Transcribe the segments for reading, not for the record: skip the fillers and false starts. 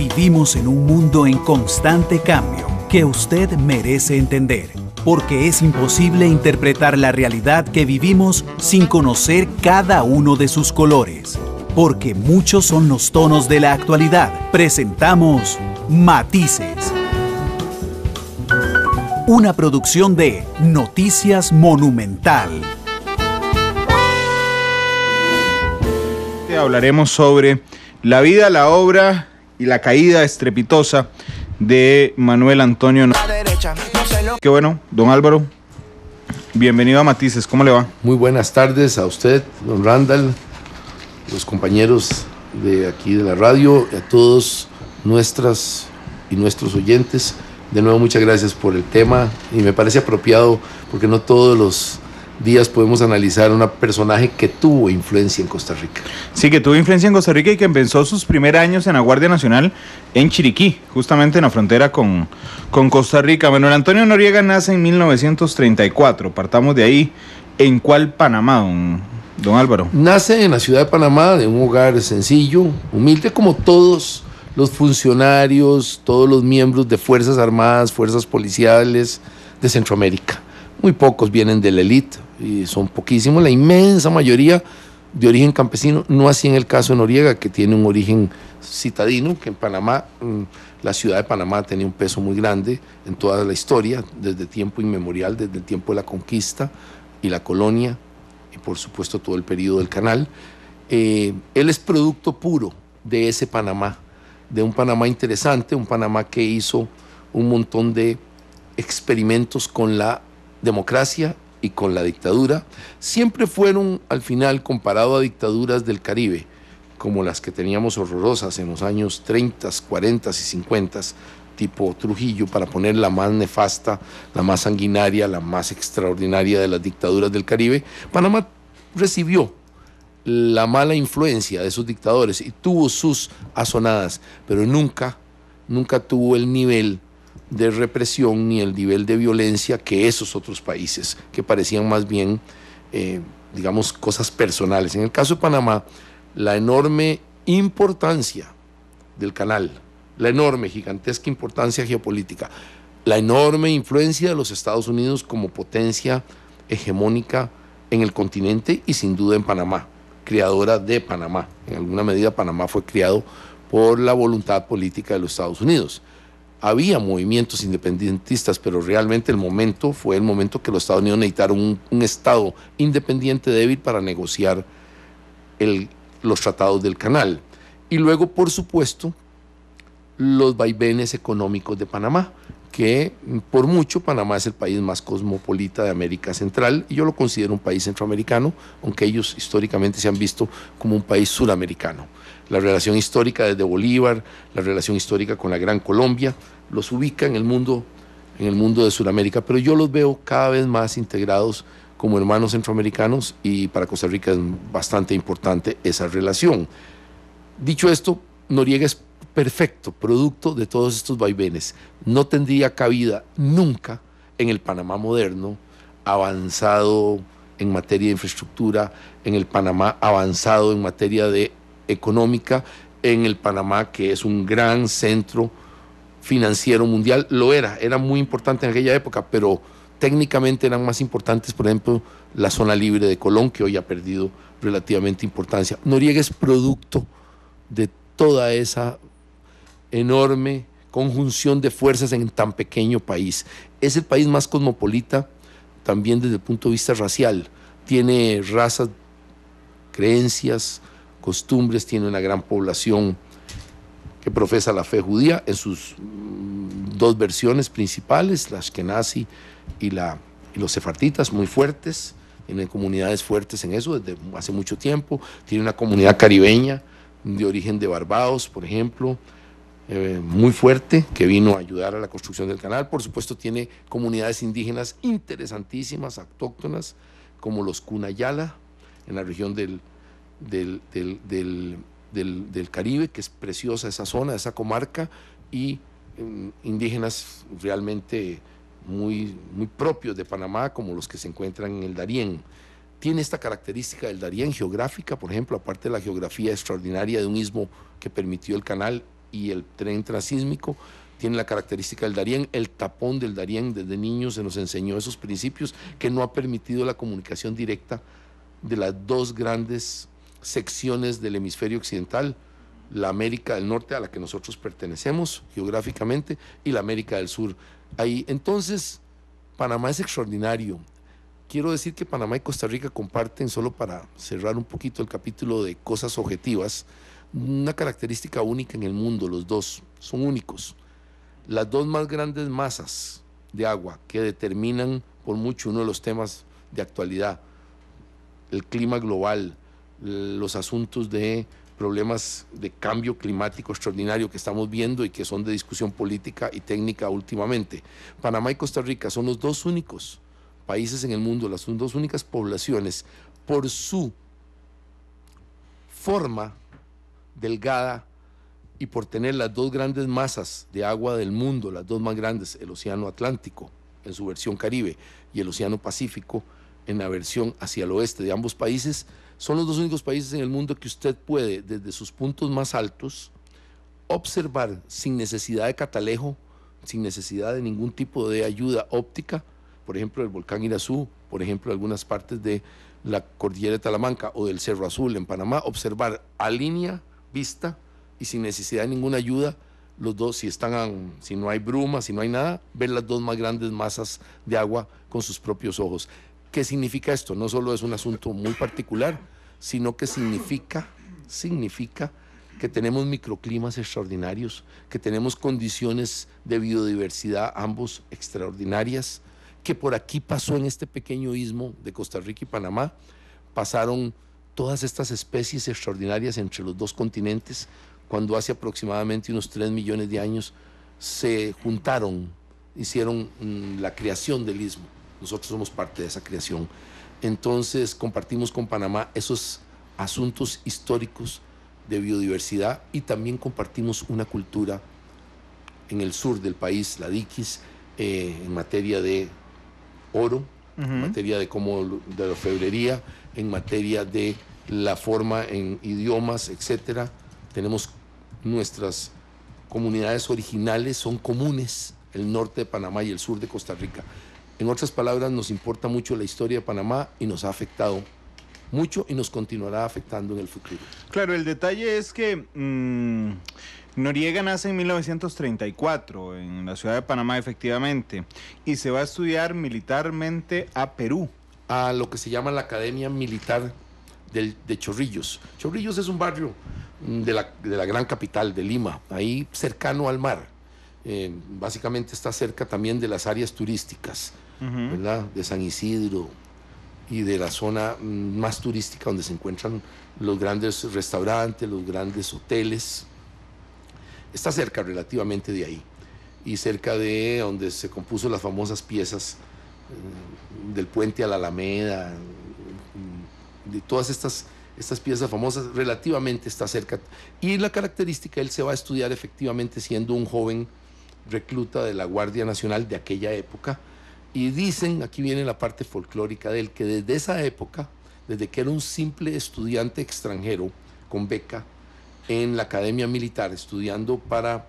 Vivimos en un mundo en constante cambio que usted merece entender, porque es imposible interpretar la realidad que vivimos sin conocer cada uno de sus colores. Porque muchos son los tonos de la actualidad. Presentamos Matices. Una producción de Noticias Monumental. Hablaremos sobre la vida, la obra y la caída estrepitosa de Manuel Antonio. Qué bueno, don Álvaro, bienvenido a Matices, ¿cómo le va? Muy buenas tardes a usted, don Randall, los compañeros de aquí de la radio, a todos nuestras y nuestros oyentes. De nuevo, muchas gracias por el tema y me parece apropiado porque no todos los días podemos analizar un personaje que tuvo influencia en Costa Rica. Sí, que tuvo influencia en Costa Rica y que empezó sus primeros años en la Guardia Nacional en Chiriquí, justamente en la frontera con Costa Rica. Manuel Antonio Noriega nace en 1934, partamos de ahí. ¿En cuál Panamá, don Álvaro? Nace en la ciudad de Panamá, de un hogar sencillo, humilde, como todos los funcionarios, todos los miembros de Fuerzas Armadas, Fuerzas Policiales de Centroamérica. Muy pocos vienen de la élite, y son poquísimos, la inmensa mayoría de origen campesino, no así en el caso de Noriega, que tiene un origen citadino, que en Panamá, la ciudad de Panamá tenía un peso muy grande en toda la historia, desde tiempo inmemorial, desde el tiempo de la conquista y la colonia, y por supuesto todo el periodo del canal. Él es producto puro de ese Panamá, de un Panamá interesante, un Panamá que hizo un montón de experimentos con la democracia y con la dictadura. Siempre fueron al final comparado a dictaduras del Caribe, como las que teníamos horrorosas en los años 30, 40 y 50, tipo Trujillo, para poner la más nefasta, la más sanguinaria, la más extraordinaria de las dictaduras del Caribe. Panamá recibió la mala influencia de esos dictadores y tuvo sus azonadas, pero nunca tuvo el nivel de represión ni el nivel de violencia que esos otros países, que parecían más bien, digamos, cosas personales. En el caso de Panamá, la enorme importancia del canal, la enorme, gigantesca importancia geopolítica, la enorme influencia de los Estados Unidos como potencia hegemónica en el continente y sin duda en Panamá, creadora de Panamá. En alguna medida Panamá fue creado por la voluntad política de los Estados Unidos. Había movimientos independentistas, pero realmente el momento fue el momento que los Estados Unidos necesitaron un Estado independiente débil para negociar los tratados del canal. Y luego, por supuesto, los vaivenes económicos de Panamá, que por mucho Panamá es el país más cosmopolita de América Central, y yo lo considero un país centroamericano, aunque ellos históricamente se han visto como un país suramericano. La relación histórica desde Bolívar, la relación histórica con la Gran Colombia, los ubica en el mundo de Sudamérica, pero yo los veo cada vez más integrados como hermanos centroamericanos y para Costa Rica es bastante importante esa relación. Dicho esto, Noriega es perfecto producto de todos estos vaivenes. No tendría cabida nunca en el Panamá moderno, avanzado en materia de infraestructura, en el Panamá avanzado en materia de económica, en el Panamá que es un gran centro financiero mundial. Lo era muy importante en aquella época, pero técnicamente eran más importantes, por ejemplo, la zona libre de Colón, que hoy ha perdido relativamente importancia. Noriega es producto de toda esa enorme conjunción de fuerzas en tan pequeño país. Es el país más cosmopolita también desde el punto de vista racial. Tiene razas, creencias, costumbres, tiene una gran población que profesa la fe judía en sus dos versiones principales, la Ashkenazi y los sefarditas, muy fuertes, tienen comunidades fuertes en eso desde hace mucho tiempo. Tiene una comunidad caribeña de origen de Barbados, por ejemplo, muy fuerte, que vino a ayudar a la construcción del canal. Por supuesto tiene comunidades indígenas interesantísimas, autóctonas, como los Cunayala, en la región del Caribe, que es preciosa esa zona, esa comarca, y indígenas realmente muy propios de Panamá, como los que se encuentran en el Darién. Tiene esta característica del Darién geográfica, por ejemplo, aparte de la geografía extraordinaria de un istmo que permitió el canal y el tren transísmico. Tiene la característica del Darién, el tapón del Darién. Desde niños se nos enseñó esos principios que no ha permitido la comunicación directa de las dos grandes secciones del hemisferio occidental, la América del Norte, a la que nosotros pertenecemos geográficamente, y la América del Sur. Ahí, entonces, Panamá es extraordinario. Quiero decir que Panamá y Costa Rica comparten, solo para cerrar un poquito el capítulo de cosas objetivas, una característica única en el mundo. Los dos son únicos. Las dos más grandes masas de agua que determinan por mucho uno de los temas de actualidad, el clima global, los asuntos de problemas de cambio climático extraordinario que estamos viendo y que son de discusión política y técnica últimamente. Panamá y Costa Rica son los dos únicos países en el mundo, las dos únicas poblaciones, por su forma delgada y por tener las dos grandes masas de agua del mundo, las dos más grandes, el Océano Atlántico en su versión Caribe y el Océano Pacífico en la versión hacia el oeste de ambos países, son los dos únicos países en el mundo que usted puede, desde sus puntos más altos, observar sin necesidad de catalejo, sin necesidad de ningún tipo de ayuda óptica, por ejemplo, el volcán Irazú, por ejemplo, algunas partes de la cordillera de Talamanca o del Cerro Azul en Panamá, observar a línea vista y sin necesidad de ninguna ayuda, los dos, si no hay bruma, si no hay nada, ver las dos más grandes masas de agua con sus propios ojos. ¿Qué significa esto? No solo es un asunto muy particular, sino que significa que tenemos microclimas extraordinarios, que tenemos condiciones de biodiversidad ambos extraordinarias, que por aquí pasó en este pequeño istmo de Costa Rica y Panamá, pasaron todas estas especies extraordinarias entre los dos continentes, cuando hace aproximadamente unos 3 millones de años se juntaron, hicieron la creación del istmo. Nosotros somos parte de esa creación. Entonces compartimos con Panamá esos asuntos históricos de biodiversidad y también compartimos una cultura en el sur del país, la diquis, en materia de oro, en materia de la orfebrería, en materia de la forma en idiomas, etcétera. Tenemos nuestras comunidades originales, son comunes, el norte de Panamá y el sur de Costa Rica. En otras palabras, nos importa mucho la historia de Panamá y nos ha afectado mucho y nos continuará afectando en el futuro. Claro, el detalle es que Noriega nace en 1934 en la ciudad de Panamá, efectivamente, y se va a estudiar militarmente a Perú. A lo que se llama la Academia Militar de Chorrillos. Chorrillos es un barrio de la gran capital, de Lima, ahí cercano al mar. Básicamente está cerca también de las áreas turísticas, ¿verdad? De San Isidro y de la zona más turística donde se encuentran los grandes restaurantes, los grandes hoteles. Está cerca relativamente de ahí y cerca de donde se compuso las famosas piezas del puente a la Alameda, de todas estas piezas famosas, relativamente está cerca. Y la característica, él se va a estudiar efectivamente siendo un joven recluta de la Guardia Nacional de aquella época, y dicen, aquí viene la parte folclórica de él, que desde esa época, desde que era un simple estudiante extranjero con beca en la Academia Militar, estudiando para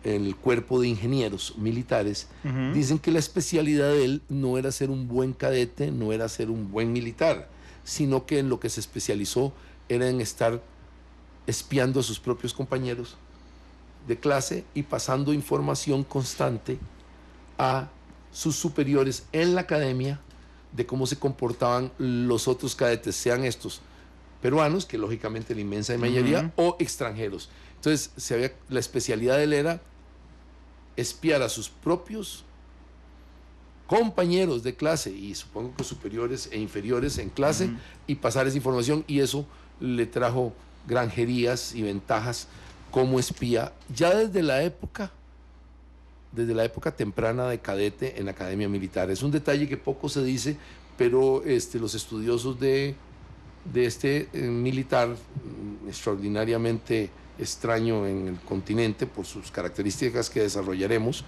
el cuerpo de ingenieros militares, dicen que la especialidad de él no era ser un buen cadete, no era ser un buen militar, sino que en lo que se especializó era en estar espiando a sus propios compañeros de clase y pasando información constante a sus superiores en la academia de cómo se comportaban los otros cadetes, sean estos peruanos, que lógicamente la inmensa mayoría, o extranjeros. Entonces la especialidad de él era espiar a sus propios compañeros de clase, y supongo que superiores e inferiores en clase, y pasar esa información, y eso le trajo granjerías y ventajas como espía ya desde la época temprana de cadete en la Academia Militar. Es un detalle que poco se dice, pero los estudiosos de este militar extraordinariamente extraño en el continente por sus características que desarrollaremos,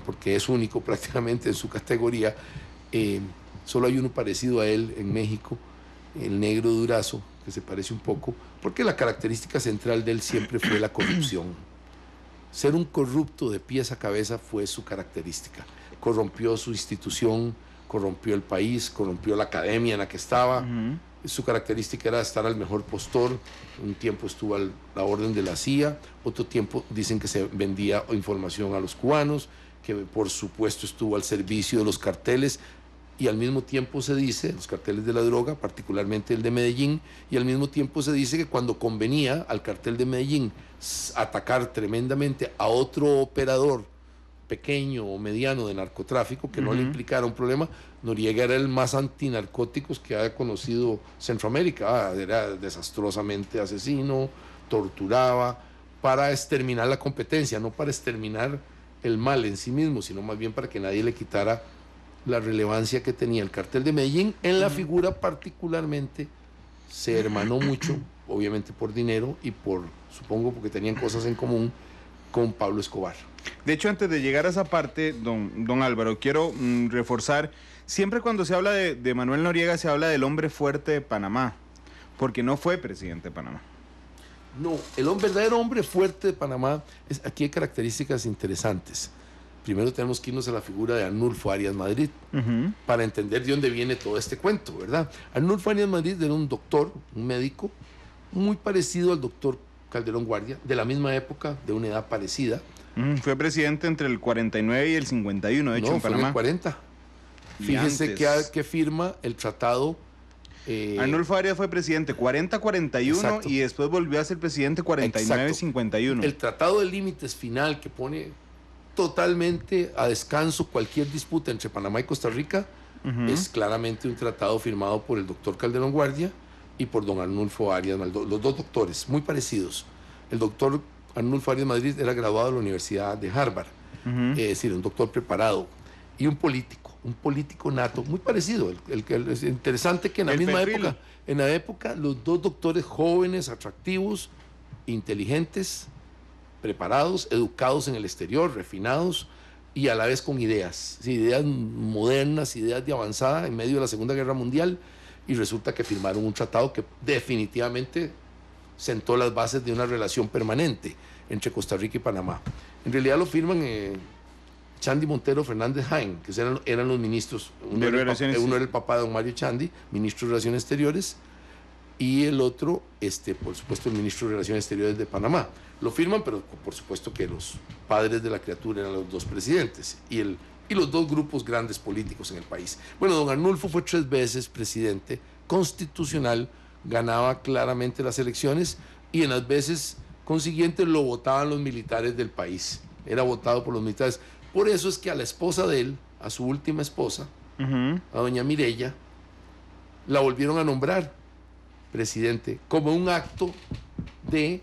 porque es único prácticamente en su categoría. Solo hay uno parecido a él en México, el negro Durazo, que se parece un poco, porque la característica central de él siempre fue la corrupción. ser un corrupto de pies a cabeza fue su característica. Corrompió su institución, corrompió el país, corrompió la academia en la que estaba. Su característica era estar al mejor postor. Un tiempo estuvo a la orden de la CIA, otro tiempo dicen que se vendía información a los cubanos, que por supuesto estuvo al servicio de los carteles, y al mismo tiempo se dice, los carteles de la droga, particularmente el de Medellín, y al mismo tiempo se dice que cuando convenía al cartel de Medellín atacar tremendamente a otro operador pequeño o mediano de narcotráfico que no le implicara un problema, Noriega era el más antinarcóticos que ha conocido Centroamérica. Era desastrosamente asesino, torturaba, para exterminar la competencia, no para exterminar el mal en sí mismo, sino más bien para que nadie le quitara la relevancia que tenía el cartel de Medellín. En la figura particularmente se hermanó mucho, obviamente por dinero y supongo porque tenían cosas en común, con Pablo Escobar. De hecho, antes de llegar a esa parte, don Álvaro, quiero reforzar, siempre cuando se habla de Manuel Noriega se habla del hombre fuerte de Panamá, porque no fue presidente de Panamá. No, el verdadero hombre fuerte de Panamá, aquí hay características interesantes. Primero tenemos que irnos a la figura de Arnulfo Arias Madrid, para entender de dónde viene todo este cuento, ¿verdad? Arnulfo Arias Madrid era un doctor, un médico, muy parecido al doctor Calderón Guardia, de la misma época, de una edad parecida. Fue presidente entre el 49 y el 51, de hecho, en Panamá. Fue en el 40. Fíjese que firma el tratado. Arnulfo Arias fue presidente 40-41 y después volvió a ser presidente 49-51. El tratado de límites final, que pone totalmente a descanso cualquier disputa entre Panamá y Costa Rica, es claramente un tratado firmado por el doctor Calderón Guardia y por don Arnulfo Arias, los dos doctores, muy parecidos. El doctor Arnulfo Arias Madrid era graduado de la Universidad de Harvard, es decir, un doctor preparado, y un político nato, muy parecido. Es interesante que en la época, los dos doctores jóvenes, atractivos, inteligentes, preparados, educados en el exterior, refinados y a la vez con ideas modernas, ideas de avanzada en medio de la Segunda Guerra Mundial, y resulta que firmaron un tratado que definitivamente sentó las bases de una relación permanente entre Costa Rica y Panamá. En realidad lo firman Chandy Montero Fernández Jaén, que eran los ministros. Uno era el papá de don Mario Chandy, ministro de Relaciones Exteriores, y el otro, por supuesto, el ministro de Relaciones Exteriores de Panamá. Lo firman, pero por supuesto que los padres de la criatura eran los dos presidentes y los dos grupos grandes políticos en el país. Bueno, don Arnulfo fue 3 veces presidente constitucional, ganaba claramente las elecciones y en las veces consiguientes lo votaban los militares del país. Era votado por los militares. Por eso es que a la esposa de él, a su última esposa, a doña Mireya, la volvieron a nombrar presidente como un acto de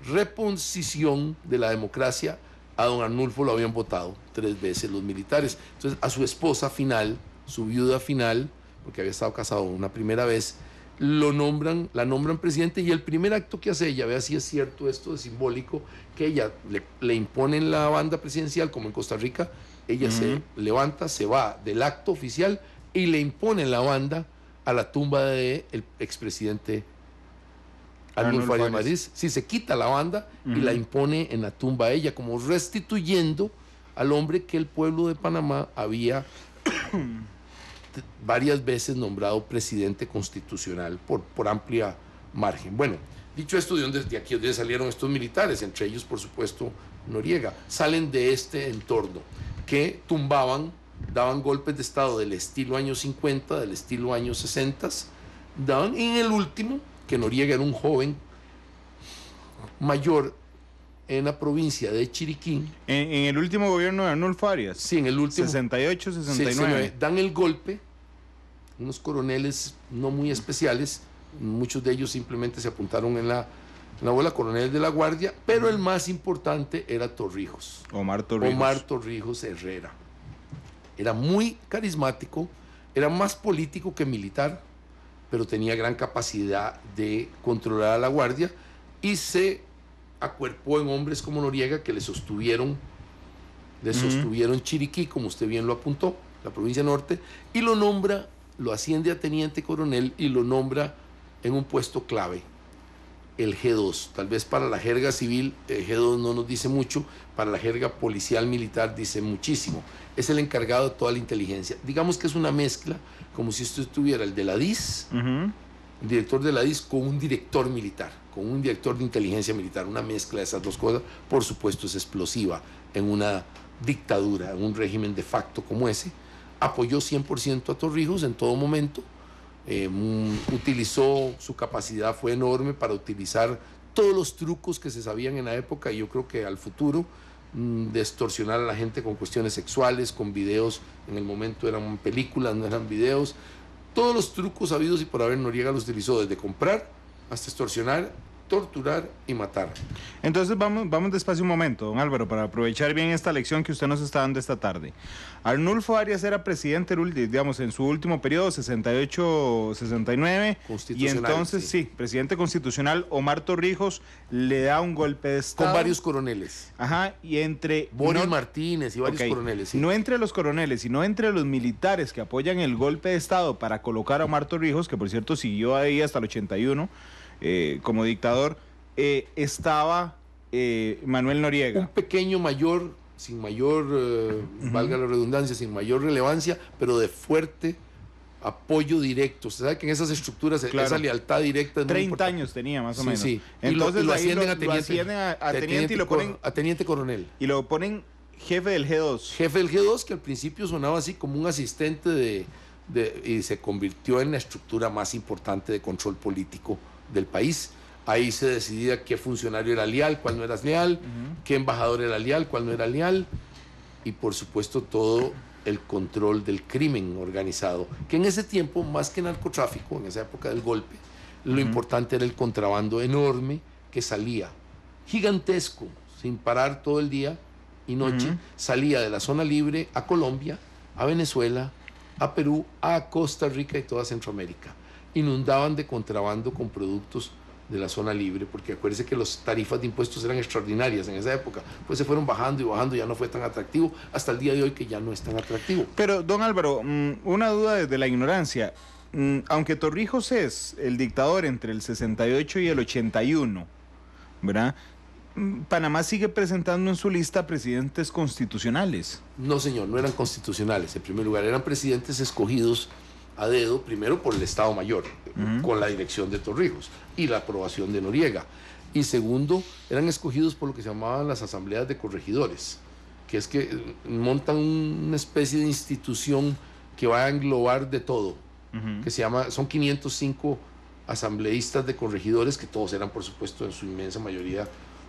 reposición de la democracia. A don Arnulfo lo habían votado 3 veces los militares. Entonces a su esposa final, su viuda final, porque había estado casado una primera vez, la nombran presidente, y el primer acto que hace ella, vea si es cierto esto de simbólico, que ella le imponen la banda presidencial como en Costa Rica. Ella se levanta, se va del acto oficial y le imponen la banda a la tumba del expresidente Arnulfo Arias Madrid. Sí, se quita la banda y la impone en la tumba a ella, como restituyendo al hombre que el pueblo de Panamá había varias veces nombrado presidente constitucional por amplia margen. Bueno, dicho esto, de aquí donde salieron estos militares, entre ellos, por supuesto, Noriega, salen de este entorno que daban golpes de Estado del estilo años 50, del estilo años 60, daban en el último, que Noriega era un joven mayor en la provincia de Chiriquí. En el último gobierno de Arnulfo Arias. Sí, en el último. 68, 69. Dan el golpe, unos coroneles no muy especiales, muchos de ellos simplemente se apuntaron en la bola, coronel de la Guardia, pero el más importante era Torrijos. Omar Torrijos Herrera. Era muy carismático, era más político que militar, pero tenía gran capacidad de controlar a la Guardia y se acuerpó en hombres como Noriega, que le sostuvieron Chiriquí, como usted bien lo apuntó, la provincia norte, y lo asciende a teniente coronel y lo nombra en un puesto clave el G2. Tal vez para la jerga civil G2 no nos dice mucho, para la jerga policial militar dice muchísimo. Es el encargado de toda la inteligencia. Digamos que es una mezcla, como si esto estuviera el de la DIS, el director de la DIS con un director militar, con un director de inteligencia militar, una mezcla de esas dos cosas. Por supuesto es explosiva en una dictadura, en un régimen de facto como ese. Apoyó 100% a Torrijos en todo momento. Utilizó, su capacidad fue enorme para utilizar todos los trucos que se sabían en la época, y yo creo que al futuro, de extorsionar a la gente con cuestiones sexuales, con videos. En el momento eran películas, no eran videos. Todos los trucos habidos y por haber, Noriega los utilizó, desde comprar hasta extorsionar, torturar y matar. Entonces vamos despacio un momento, don Álvaro, para aprovechar bien esta lección que usted nos está dando esta tarde. Arnulfo Arias era presidente, digamos, en su último periodo, 68-69, y entonces sí, presidente constitucional. Omar Torrijos le da un golpe de estado. Con varios coroneles. Ajá, y entre... Boris Martínez y varios coroneles. Sí. No entre los coroneles, sino entre los militares que apoyan el golpe de estado para colocar a Omar Torrijos, que por cierto siguió ahí hasta el 81, como dictador, estaba Manuel Noriega. Un pequeño mayor, sin mayor, valga la redundancia, sin mayor relevancia, pero de fuerte apoyo directo. Usted sabe que en esas estructuras, claro, esa lealtad directa es 30 años tenía más o menos. Sí. Entonces lo ahí ascienden a teniente y lo ponen a teniente coronel. Y lo ponen jefe del G2. Jefe del G2, que al principio sonaba así como un asistente y se convirtió en la estructura más importante de control político del país. Ahí se decidía qué funcionario era leal, cuál no era leal, qué embajador era leal, cuál no era leal, y por supuesto todo el control del crimen organizado, que en ese tiempo, más que narcotráfico, en esa época del golpe, lo importante era el contrabando enorme que salía, gigantesco, sin parar todo el día y noche, salía de la zona libre a Colombia, a Venezuela, a Perú, a Costa Rica y toda Centroamérica. Inundaban de contrabando con productos de la zona libre, porque acuérdense que las tarifas de impuestos eran extraordinarias en esa época, pues se fueron bajando y bajando, ya no fue tan atractivo, hasta el día de hoy que ya no es tan atractivo. Pero, don Álvaro, una duda desde la ignorancia, aunque Torrijos es el dictador entre el 68 y el 81, ¿verdad? Panamá sigue presentando en su lista presidentes constitucionales. No, señor, no eran constitucionales. En primer lugar, eran presidentes escogidos a dedo, primero por el Estado Mayor, con la dirección de Torrijos y la aprobación de Noriega, y segundo, eran escogidos por lo que se llamaban las asambleas de corregidores, que es que montan una especie de institución que va a englobar de todo, que son 505 asambleístas de corregidores, que todos eran, por supuesto, en su inmensa mayoría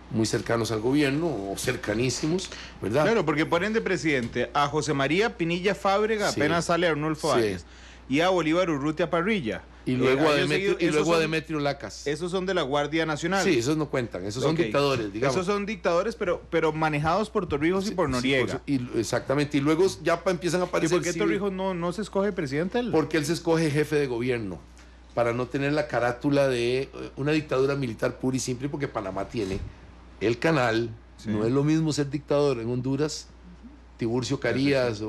muy cercanos al gobierno o cercanísimos, ¿verdad? Claro, porque ponen de presidente a José María Pinilla Fábrega, sí, apenas sale Arnulfo Arias, y a Bolívar Urrutia Parrilla. Y luego, a Demetrio Lacas. Esos son de la Guardia Nacional. Sí, esos no cuentan, esos son dictadores, digamos. Esos son dictadores, pero manejados por Torrijos, sí, y por Noriega. Exactamente, y luego ya empiezan a aparecer... ¿Y por qué Torrijos no se escoge presidente? Porque él se escoge jefe de gobierno, para no tener la carátula de una dictadura militar pura y simple, porque Panamá tiene el canal, sí. No es lo mismo ser dictador en Honduras, Tiburcio Carías,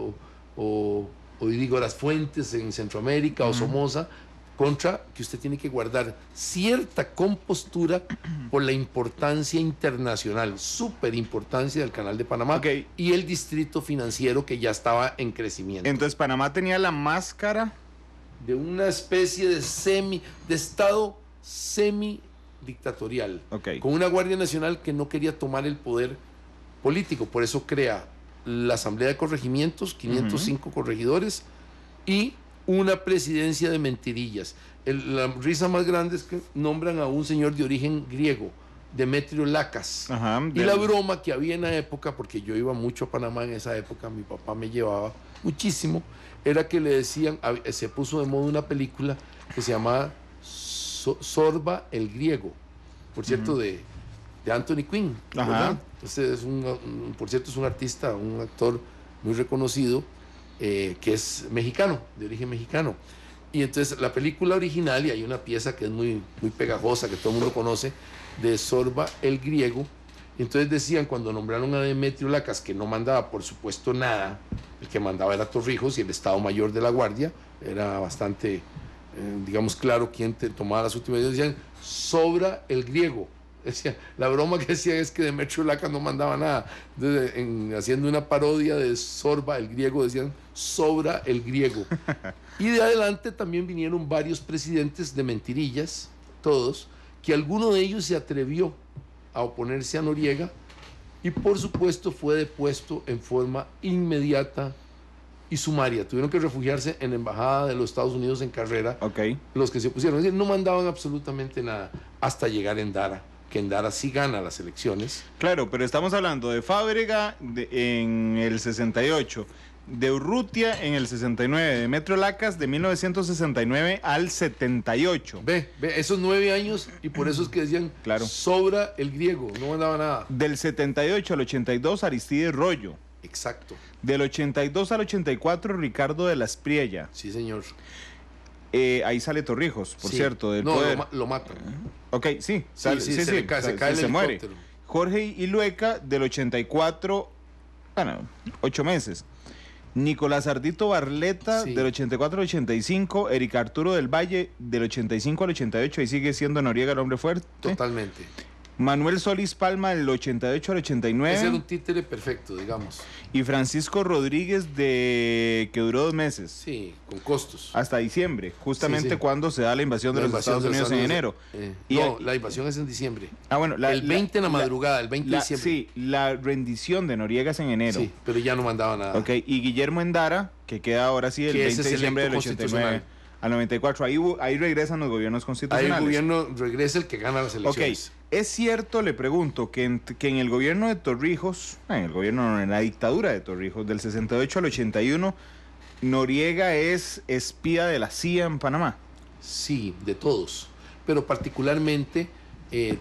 o digo Las Fuentes en Centroamérica, o Somoza, contra que usted tiene que guardar cierta compostura por la importancia internacional, súper importancia del Canal de Panamá, y el distrito financiero que ya estaba en crecimiento. Entonces Panamá tenía la máscara de una especie de estado semi-dictatorial, con una Guardia Nacional que no quería tomar el poder político, por eso crea la Asamblea de Corregimientos, 505 corregidores, y una presidencia de mentirillas. La risa más grande es que nombran a un señor de origen griego, Demetrio Lacas. Y la broma que había en la época, porque yo iba mucho a Panamá en esa época, mi papá me llevaba muchísimo, era que le decían, se puso de moda una película que se llamaba Sorba el Griego, por cierto, de Anthony Quinn, ¿verdad? Este por cierto, es un artista, un actor muy reconocido, que es mexicano, de origen mexicano. Y entonces la película original, y hay una pieza que es muy, muy pegajosa, que todo el mundo conoce, de Sorba el Griego. Y entonces decían, cuando nombraron a Demetrio Lacas, que no mandaba por supuesto nada, el que mandaba era Torrijos, y el Estado Mayor de la Guardia era bastante digamos, claro quién tomaba las últimas decisiones. Decían, sobra el griego. Decía, la broma que decía es que Demetrio Laca no mandaba nada. Entonces, haciendo una parodia de Sorba, el griego, decían, sobra el griego. Y de adelante también vinieron varios presidentes de mentirillas, todos, que alguno de ellos se atrevió a oponerse a Noriega y por supuesto fue depuesto en forma inmediata y sumaria. Tuvieron que refugiarse en la embajada de los Estados Unidos en Carrera, los que se opusieron. Es decir, no mandaban absolutamente nada hasta llegar en Dara, que en Dara sí gana las elecciones. Claro, pero estamos hablando de Fábrega en el 68, de Urrutia en el 69, de Demetrio Lacas de 1969 al 78. Ve, esos 9 años, y por eso es que decían, claro, sobra el griego, no mandaba nada. Del 78 al 82, Aristides Rollo. Exacto. Del 82 al 84, Ricardo de la Espriella. Sí, señor. Ahí sale Torrijos, por cierto, del no, poder. Lo matan. Ok, sí, se cae el muere. Jorge Ilueca, del 84, 8 meses. Nicolás Ardito Barleta, del 84 al 85. Eric Arturo del Valle, del 85 al 88. Ahí sigue siendo Noriega el hombre fuerte. Totalmente. Manuel Solís Palma, del 88 al 89. Ese era un títere perfecto, digamos. Y Francisco Rodríguez, que duró 2 meses. Sí, con costos. Hasta diciembre, justamente cuando se da la invasión de los Estados Unidos en enero. La invasión es en diciembre. Bueno, el 20 en la madrugada, el 20 de diciembre. Sí, la rendición de Noriega es en enero. Sí, pero ya no mandaba nada. Ok, y Guillermo Endara, que queda ahora sí el 20 de diciembre del 89 al 94. Ahí regresan los gobiernos constitucionales. Ahí el gobierno regresa el que gana las elecciones. Ok, es cierto, le pregunto, que en el gobierno de Torrijos, en la dictadura de Torrijos, del 68 al 81, Noriega es espía de la CIA en Panamá. Sí, de todos, pero particularmente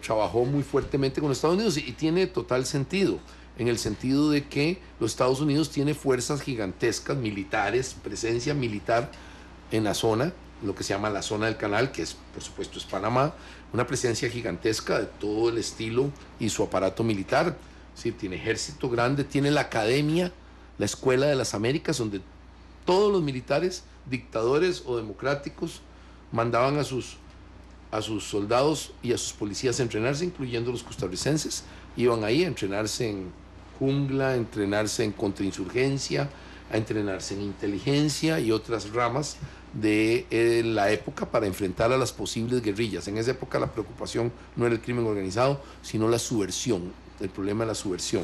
trabajó muy fuertemente con los Estados Unidos y tiene total sentido, en el sentido de que los Estados Unidos tiene fuerzas gigantescas, militares, presencia militar en la zona, lo que se llama la zona del canal, que es, por supuesto, es Panamá, una presencia gigantesca de todo el estilo y su aparato militar. Sí, tiene ejército grande, tiene la academia, la Escuela de las Américas, donde todos los militares, dictadores o democráticos, mandaban a sus soldados y a sus policías a entrenarse, incluyendo los costarricenses. Iban ahí a entrenarse en jungla, a entrenarse en contrainsurgencia, a entrenarse en inteligencia y otras ramas de la época para enfrentar a las posibles guerrillas. En esa época la preocupación no era el crimen organizado, sino la subversión, el problema de la subversión.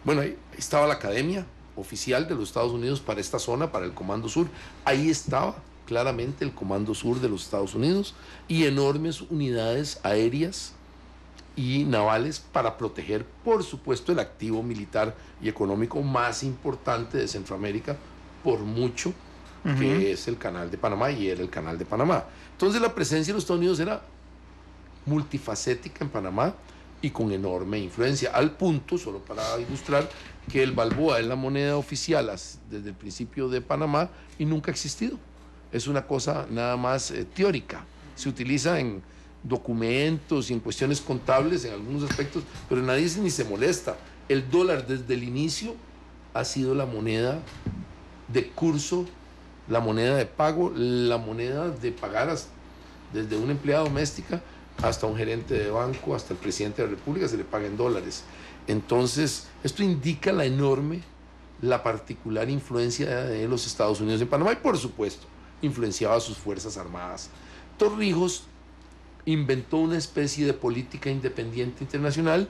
Bueno, ahí estaba la academia oficial de los Estados Unidos para esta zona, para el Comando Sur. Ahí estaba claramente el Comando Sur de los Estados Unidos y enormes unidades aéreas y navales para proteger, por supuesto, el activo militar y económico más importante de Centroamérica, por mucho, que es el Canal de Panamá, y era el Canal de Panamá. Entonces la presencia de los Estados Unidos era multifacética en Panamá y con enorme influencia, al punto, solo para ilustrar, que el balboa es la moneda oficial desde el principio de Panamá y nunca ha existido. Es una cosa nada más teórica, se utiliza en documentos y en cuestiones contables en algunos aspectos, pero nadie ni se molesta. El dólar desde el inicio ha sido la moneda de curso, la moneda de pago, la moneda de pagar desde una empleada doméstica hasta un gerente de banco, hasta el presidente de la República, se le paga en dólares. Entonces, esto indica la particular influencia de los Estados Unidos en Panamá y, por supuesto, influenciaba a sus fuerzas armadas. Torrijos inventó una especie de política independiente internacional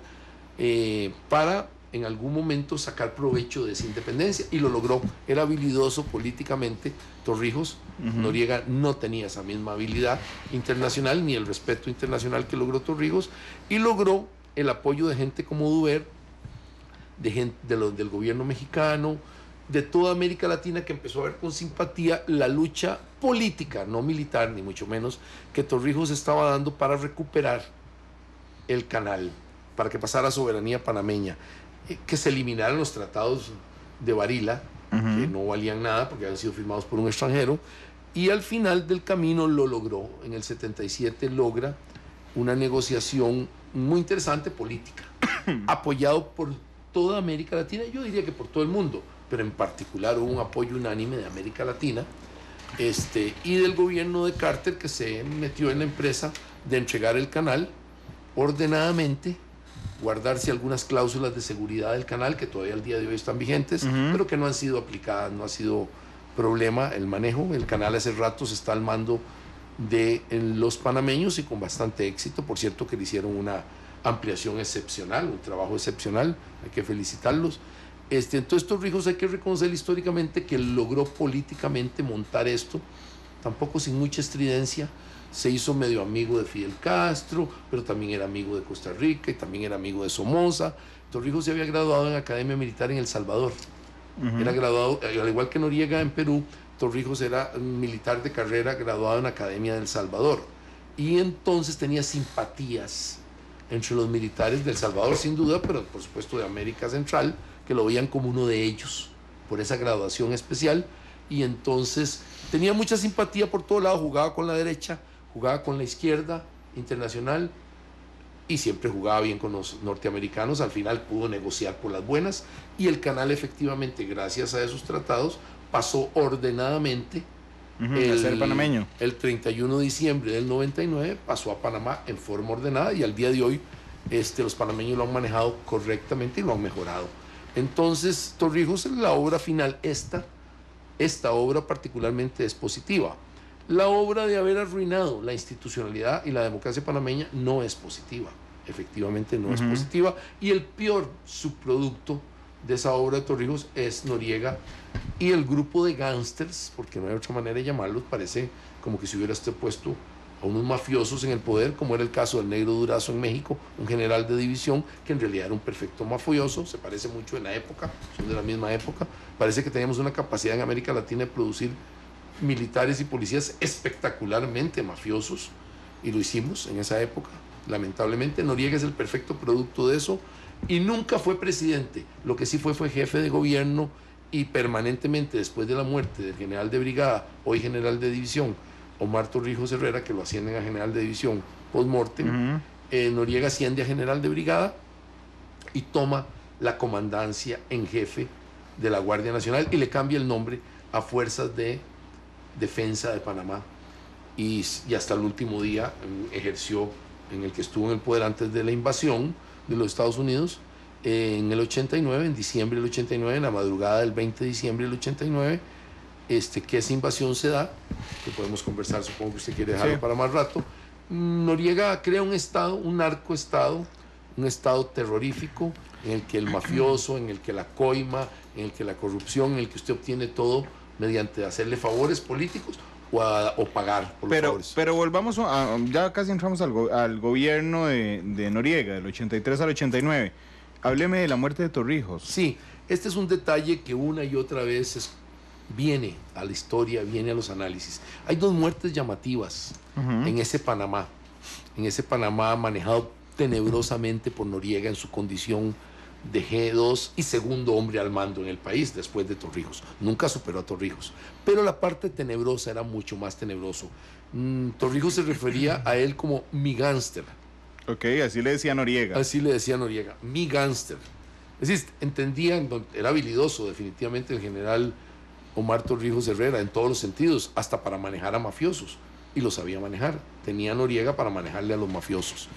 para en algún momento sacar provecho de esa independencia, y lo logró. Era habilidoso políticamente Torrijos. Noriega no tenía esa misma habilidad internacional ni el respeto internacional que logró Torrijos, y logró el apoyo de gente como Duber, del gobierno mexicano, de toda América Latina, que empezó a ver con simpatía la lucha política, no militar ni mucho menos, que Torrijos estaba dando para recuperar el canal, para que pasara a soberanía panameña, que se eliminaran los tratados de Varila, que no valían nada porque habían sido firmados por un extranjero, y al final del camino lo logró. En el 77 logra una negociación muy interesante política, apoyado por toda América Latina, yo diría que por todo el mundo, pero en particular hubo un apoyo unánime de América Latina, y del gobierno de Carter, que se metió en la empresa de entregar el canal ordenadamente, guardarse algunas cláusulas de seguridad del canal que todavía al día de hoy están vigentes, pero que no han sido aplicadas, no ha sido problema el manejo. El canal hace rato se está al mando de los panameños y con bastante éxito. Por cierto que le hicieron una ampliación excepcional, un trabajo excepcional, hay que felicitarlos. Entonces Torrijos hay que reconocer históricamente que logró políticamente montar esto, tampoco sin mucha estridencia. Se hizo medio amigo de Fidel Castro, pero también era amigo de Costa Rica y también era amigo de Somoza. Torrijos se había graduado en Academia Militar en El Salvador. Era graduado, al igual que Noriega en Perú, Torrijos era militar de carrera graduado en Academia de El Salvador. Y entonces tenía simpatías entre los militares de El Salvador, sin duda, pero por supuesto de América Central, que lo veían como uno de ellos, por esa graduación especial. Y entonces tenía mucha simpatía por todo lado, jugaba con la derecha, jugaba con la izquierda internacional y siempre jugaba bien con los norteamericanos. Al final pudo negociar por las buenas y el canal efectivamente, gracias a esos tratados, pasó ordenadamente a ser panameño. El 31 de diciembre del 99 pasó a Panamá en forma ordenada y al día de hoy los panameños lo han manejado correctamente y lo han mejorado. Entonces Torrijos, la obra final, esta obra particularmente es positiva. La obra de haber arruinado la institucionalidad y la democracia panameña no es positiva, efectivamente no es positiva, y el peor subproducto de esa obra de Torrijos es Noriega y el grupo de gángsters, porque no hay otra manera de llamarlos. Parece como que si hubiera puesto a unos mafiosos en el poder, como era el caso del Negro Durazo en México, un general de división que en realidad era un perfecto mafioso. Se parece mucho en la época, son de la misma época. Parece que teníamos una capacidad en América Latina de producir militares y policías espectacularmente mafiosos, y lo hicimos en esa época. Lamentablemente Noriega es el perfecto producto de eso y nunca fue presidente. Lo que sí fue jefe de gobierno, y permanentemente después de la muerte del general de brigada, hoy general de división, Omar Torrijos Herrera, que lo ascienden a general de división post-mortem, Noriega asciende a general de brigada y toma la comandancia en jefe de la Guardia Nacional y le cambia el nombre a Fuerzas de Defensa de Panamá, y hasta el último día ejerció, en el que estuvo en el poder antes de la invasión de los Estados Unidos, en el 89, en diciembre del 89, en la madrugada del 20 de diciembre del 89, que esa invasión se da, que podemos conversar, supongo que usted quiere dejarlo para más rato. Noriega crea un estado, un narcoestado, un estado terrorífico, en el que el mafioso, en el que la coima, en el que la corrupción, en el que usted obtiene todo mediante hacerle favores políticos o pagar por los favores. Pero volvamos ya casi entramos al gobierno de Noriega, del 83 al 89. Hábleme de la muerte de Torrijos. Sí, este es un detalle que una y otra vez viene a la historia, viene a los análisis. Hay dos muertes llamativas en ese Panamá manejado tenebrosamente por Noriega en su condición de G2 y segundo hombre al mando en el país después de Torrijos. Nunca superó a Torrijos, pero la parte tenebrosa era mucho más tenebroso. Torrijos se refería a él como mi gángster. Ok, así le decía Noriega. Así le decía Noriega, mi gángster. Es decir, entendía, era habilidoso definitivamente el general Omar Torrijos Herrera en todos los sentidos, hasta para manejar a mafiosos, y lo sabía manejar. Tenía Noriega para manejarle a los mafiosos.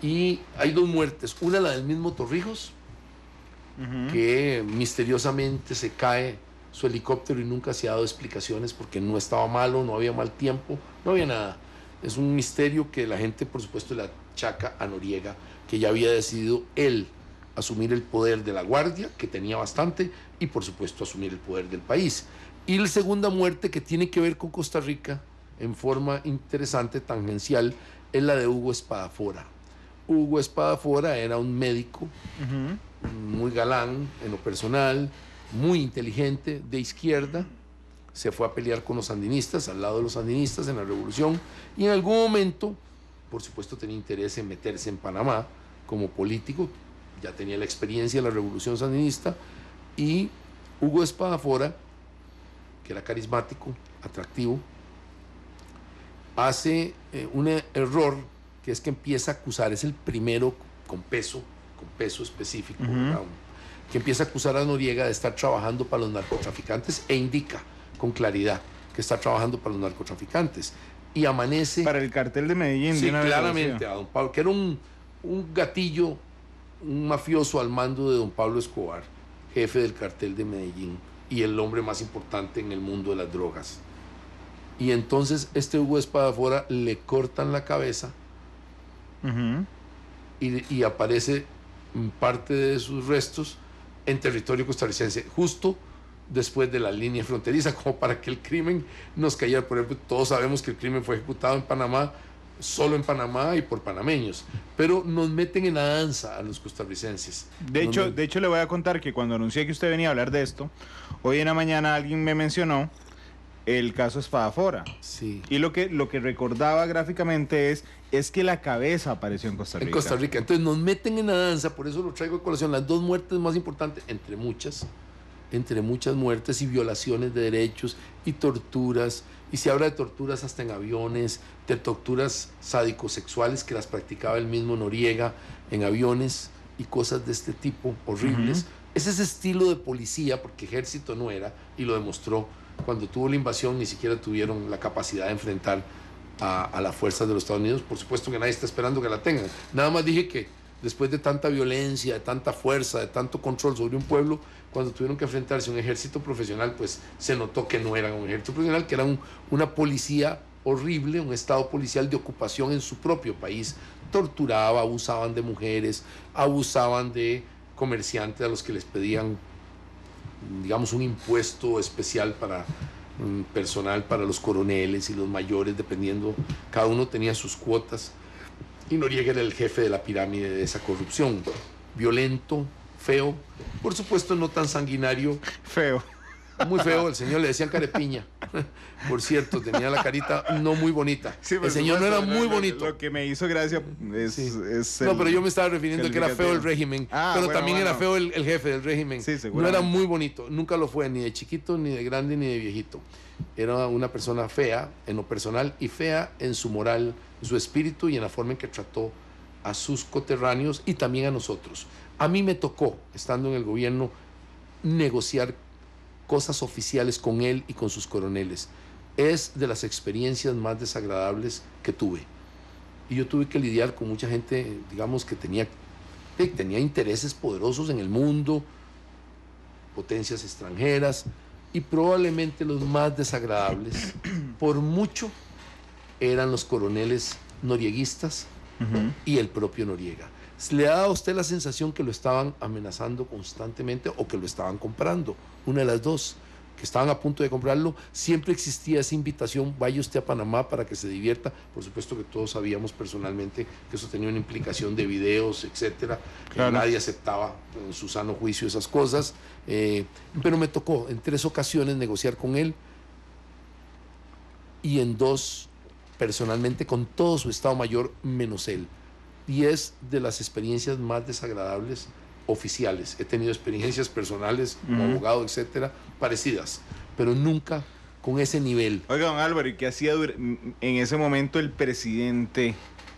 Y hay dos muertes, una la del mismo Torrijos, que misteriosamente se cae su helicóptero y nunca se ha dado explicaciones porque no estaba malo, no había mal tiempo, no había nada. Es un misterio que la gente, por supuesto, le achaca a Noriega, que ya había decidido él asumir el poder de la Guardia, que tenía bastante, y por supuesto asumir el poder del país. Y la segunda muerte, que tiene que ver con Costa Rica en forma interesante, tangencial, es la de Hugo Espadafora. Hugo Espadafora era un médico muy galán en lo personal, muy inteligente, de izquierda. Se fue a pelear con los sandinistas, al lado de los sandinistas en la revolución, y en algún momento, por supuesto, tenía interés en meterse en Panamá como político. Ya tenía la experiencia de la revolución sandinista. Y Hugo Espadafora, que era carismático, atractivo, hace un error, que es que empieza a acusar, es el primero con peso específico, que empieza a acusar a Noriega de estar trabajando para los narcotraficantes, e indica con claridad que está trabajando para los narcotraficantes. Y amanece... Para el cartel de Medellín. Sí, de una claramente, a don Pablo, que era un gatillo, un mafioso al mando de don Pablo Escobar, jefe del cartel de Medellín y el hombre más importante en el mundo de las drogas. Y entonces Hugo Espadafora le cortan la cabeza y aparece parte de sus restos en territorio costarricense, justo después de la línea fronteriza, como para que el crimen nos cayera. Por ejemplo, todos sabemos que el crimen fue ejecutado en Panamá, solo en Panamá y por panameños, pero nos meten en la danza a los costarricenses. De hecho, le voy a contar que cuando anuncié que usted venía a hablar de esto, hoy en la mañana alguien me mencionó el caso Espadafora. Sí. Y lo que recordaba gráficamente es que la cabeza apareció en Costa Rica. En Costa Rica. Entonces nos meten en la danza, por eso lo traigo a colación. Las dos muertes más importantes, entre muchas muertes y violaciones de derechos y torturas, y se habla de torturas hasta en aviones, de torturas sádicosexuales que las practicaba el mismo Noriega en aviones y cosas de este tipo horribles. Es ese estilo de policía, porque ejército no era, y lo demostró cuando tuvo la invasión. Ni siquiera tuvieron la capacidad de enfrentar a las fuerzas de los Estados Unidos. Por supuesto que nadie está esperando que la tengan. Nada más dije que después de tanta violencia, de tanta fuerza, de tanto control sobre un pueblo, cuando tuvieron que enfrentarse a un ejército profesional, pues se notó que no eran un ejército profesional, que era una policía horrible, un estado policial de ocupación en su propio país. Torturaba, abusaban de mujeres, abusaban de comerciantes a los que les pedían, digamos, un impuesto especial para personal, para los coroneles y los mayores, dependiendo, cada uno tenía sus cuotas. Y Noriega era el jefe de la pirámide de esa corrupción. Violento, feo, por supuesto no tan sanguinario. Feo. Muy feo, el señor le decían carepiña. Por cierto, tenía la carita no muy bonita. Sí, el señor no era muy bonito. Lo que me hizo gracia es no, pero yo me estaba refiriendo a que era feo el régimen. Pero también era feo el jefe del régimen. Sí, no era muy bonito, nunca lo fue, ni de chiquito, ni de grande, ni de viejito. Era una persona fea en lo personal y fea en su moral, en su espíritu y en la forma en que trató a sus coterráneos y también a nosotros. A mí me tocó, estando en el gobierno, negociar cosas oficiales con él y con sus coroneles. Es de las experiencias más desagradables que tuve. Y yo tuve que lidiar con mucha gente, digamos, que tenía intereses poderosos en el mundo, potencias extranjeras, y probablemente los más desagradables, por mucho, eran los coroneles norieguistas y el propio Noriega. ¿Le ha dado a usted la sensación que lo estaban amenazando constantemente o que lo estaban comprando? Una de las dos, que estaban a punto de comprarlo. Siempre existía esa invitación: vaya usted a Panamá para que se divierta. Por supuesto que todos sabíamos personalmente que eso tenía una implicación de videos, etcétera. Claro. Nadie aceptaba en su sano juicio esas cosas, pero me tocó en 3 ocasiones negociar con él, y en 2 personalmente con todo su Estado Mayor menos él. Y es de las experiencias más desagradables oficiales. He tenido experiencias personales como abogado, etcétera, parecidas, pero nunca con ese nivel. Oiga, don Álvaro, ¿y qué hacía en ese momento el presidente,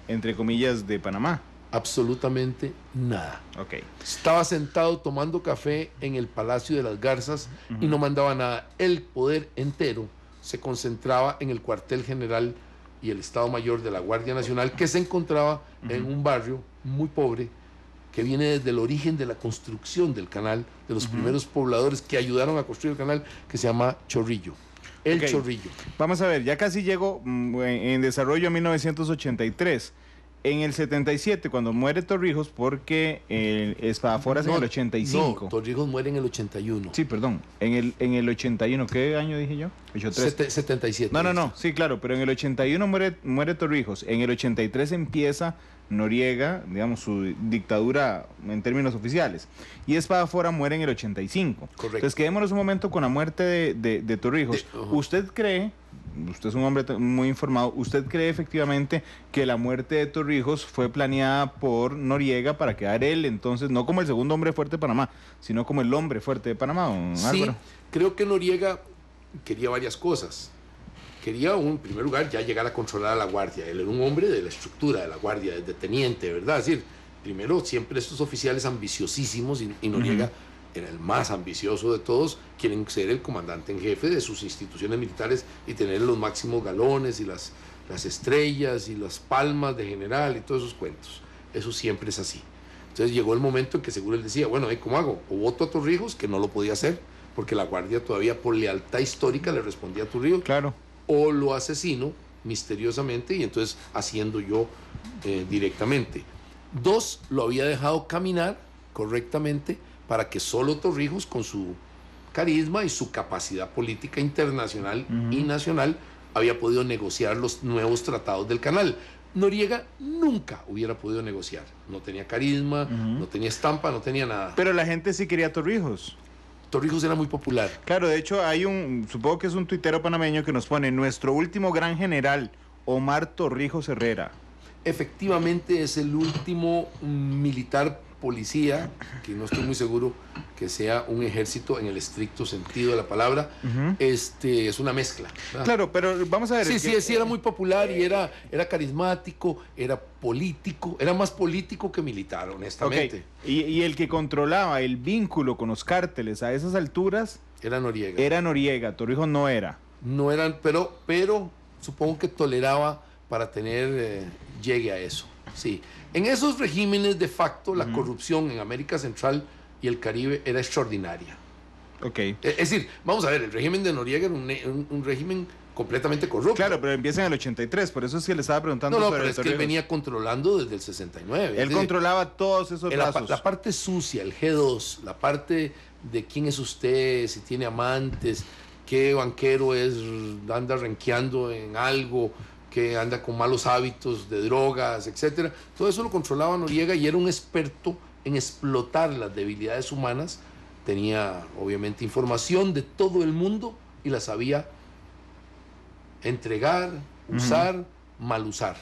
entre comillas, de Panamá? Absolutamente nada. Okay. Estaba sentado tomando café en el Palacio de las Garzas y no mandaba nada. El poder entero se concentraba en el cuartel general y el Estado Mayor de la Guardia Nacional, que se encontraba en un barrio muy pobre, que viene desde el origen de la construcción del canal, de los primeros pobladores que ayudaron a construir el canal, que se llama Chorrillo. Chorrillo. Vamos a ver, ya casi llego en desarrollo a 1983. En el 77, cuando muere Torrijos, porque Espadafora es en el 85. No, Torrijos muere en el 81. Sí, perdón. En el 81, ¿qué año dije yo? 77. No, sí, claro, pero en el 81 muere Torrijos. En el 83 empieza Noriega, digamos, su dictadura en términos oficiales. Y Espadafora muere en el 85. Correcto. Entonces, quedémonos un momento con la muerte de Torrijos. ¿Usted cree, usted es un hombre muy informado, usted cree efectivamente que la muerte de Torrijos fue planeada por Noriega para quedar él, entonces, no como el segundo hombre fuerte de Panamá, sino como el hombre fuerte de Panamá, don Álvaro? Sí, creo que Noriega quería varias cosas. Quería, en primer lugar, ya llegar a controlar a la Guardia. Él era un hombre de la estructura de la Guardia, desde teniente, ¿verdad? Es decir, primero, siempre estos oficiales ambiciosísimos, y Noriega era el más ambicioso de todos, quieren ser el comandante en jefe de sus instituciones militares y tener los máximos galones y las estrellas y las palmas de general y todos esos cuentos. Eso siempre es así. Entonces llegó el momento en que seguro él decía, bueno, ¿cómo hago? O voto a Torrijos, que no lo podía hacer, porque la Guardia todavía por lealtad histórica le respondía a Torrijos, claro, o lo asesino misteriosamente y entonces haciendo yo directamente. 2, lo había dejado caminar correctamente para que solo Torrijos, con su carisma y su capacidad política internacional y nacional, había podido negociar los nuevos tratados del canal. Noriega nunca hubiera podido negociar. No tenía carisma, no tenía estampa, no tenía nada. Pero la gente sí quería a Torrijos. Torrijos era muy popular. Claro, de hecho hay supongo que es un tuitero panameño que nos pone: nuestro último gran general, Omar Torrijos Herrera. Efectivamente es el último militar policía, que no estoy muy seguro que sea un ejército en el estricto sentido de la palabra. Es una mezcla, ¿verdad? Claro, pero vamos a ver. Sí, era muy popular y era carismático, era político, era más político que militar, honestamente. Okay. Y el que controlaba el vínculo con los cárteles a esas alturas era Noriega. Era Noriega, Torrijos no era. No eran, pero supongo que toleraba para tener llegue a eso. Sí. En esos regímenes de facto la corrupción en América Central y el Caribe era extraordinaria. Okay. Es decir, vamos a ver, el régimen de Noriega era un régimen completamente corrupto. Claro, pero empieza en el 83, por eso sí le estaba preguntando sobre pero es que él venía controlando desde el 69. Él controlaba todos esos lazos. La parte sucia, el G2, la parte de quién es usted, si tiene amantes, qué banquero es, anda renqueando en algo, que anda con malos hábitos de drogas, etcétera. Todo eso lo controlaba Noriega y era un experto en explotar las debilidades humanas. Tenía obviamente información de todo el mundo y la sabía entregar, usar, mal usar.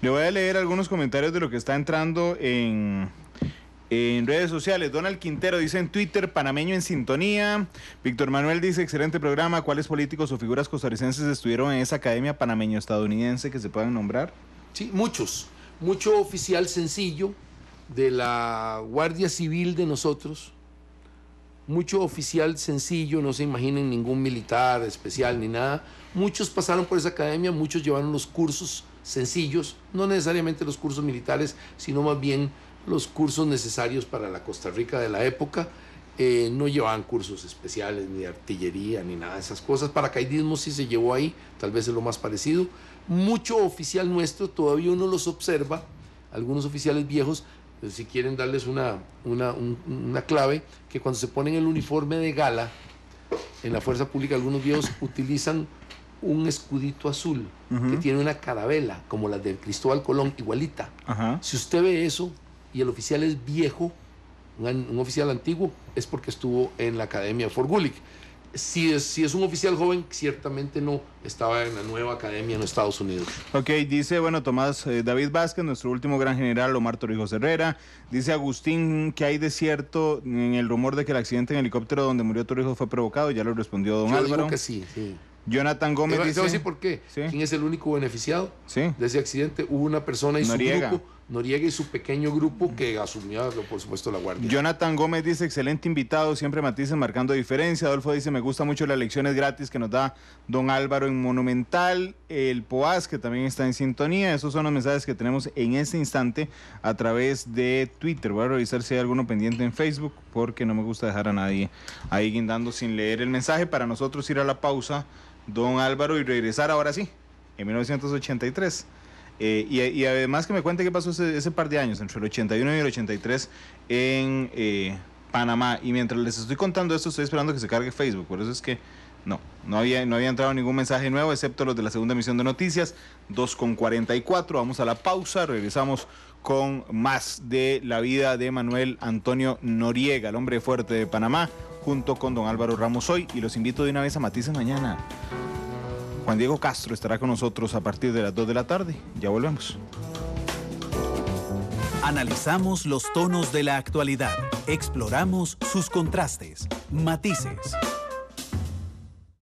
Le voy a leer algunos comentarios de lo que está entrando en redes sociales. Donald Quintero dice en Twitter: panameño en sintonía. Víctor Manuel dice: excelente programa. ¿Cuáles políticos o figuras costarricenses estuvieron en esa academia panameño-estadounidense que se puedan nombrar? Sí, muchos. Mucho oficial sencillo de la Guardia Civil de nosotros. Mucho oficial sencillo, no se imaginen ningún militar especial ni nada. Muchos pasaron por esa academia, muchos llevaron los cursos sencillos, no necesariamente los cursos militares, sino más bien los cursos necesarios para la Costa Rica de la época. No llevaban cursos especiales ni de artillería ni nada de esas cosas. Paracaidismo sí se llevó ahí, tal vez es lo más parecido. Mucho oficial nuestro, todavía uno los observa, algunos oficiales viejos, si quieren darles una clave, que cuando se ponen el uniforme de gala en la fuerza pública, algunos viejos utilizan un escudito azul que tiene una carabela como la de Cristóbal Colón, igualita. Si usted ve eso y el oficial es viejo, un oficial antiguo, es porque estuvo en la academia Fort Gulick. Si es un oficial joven, ciertamente no estaba en la nueva academia en Estados Unidos. Ok, dice, bueno, Tomás David Vázquez, nuestro último gran general, Omar Torrijos Herrera. Dice Agustín que hay de cierto en el rumor de que el accidente en helicóptero donde murió Torrijos fue provocado. Ya lo respondió don Álvaro. Yo digo que sí. Jonathan Gómez dice... ¿Te voy a decir por qué? ¿Sí? ¿Quién es el único beneficiado de ese accidente? Hubo una persona y Noriega. Su grupo, Noriega y su pequeño grupo que asumía, por supuesto, la Guardia. Jonathan Gómez dice, excelente invitado, siempre matices marcando diferencia. Adolfo dice, me gusta mucho las lecciones gratis que nos da don Álvaro en Monumental. El Poás, que también está en sintonía. Esos son los mensajes que tenemos en este instante a través de Twitter. Voy a revisar si hay alguno pendiente en Facebook, porque no me gusta dejar a nadie ahí guindando sin leer el mensaje. Para nosotros ir a la pausa, don Álvaro, y regresar ahora sí, en 1983. Y además que me cuente qué pasó ese par de años, entre el 81 y el 83 en Panamá. Y mientras les estoy contando esto, estoy esperando que se cargue Facebook. Por eso es que no había entrado ningún mensaje nuevo, excepto los de la segunda emisión de noticias, 2:44. Vamos a la pausa, regresamos con más de la vida de Manuel Antonio Noriega, el hombre fuerte de Panamá, junto con don Álvaro Ramos hoy. Y los invito de una vez a Matices mañana. Juan Diego Castro estará con nosotros a partir de las 2 de la tarde. Ya volvemos. Analizamos los tonos de la actualidad. Exploramos sus contrastes, matices.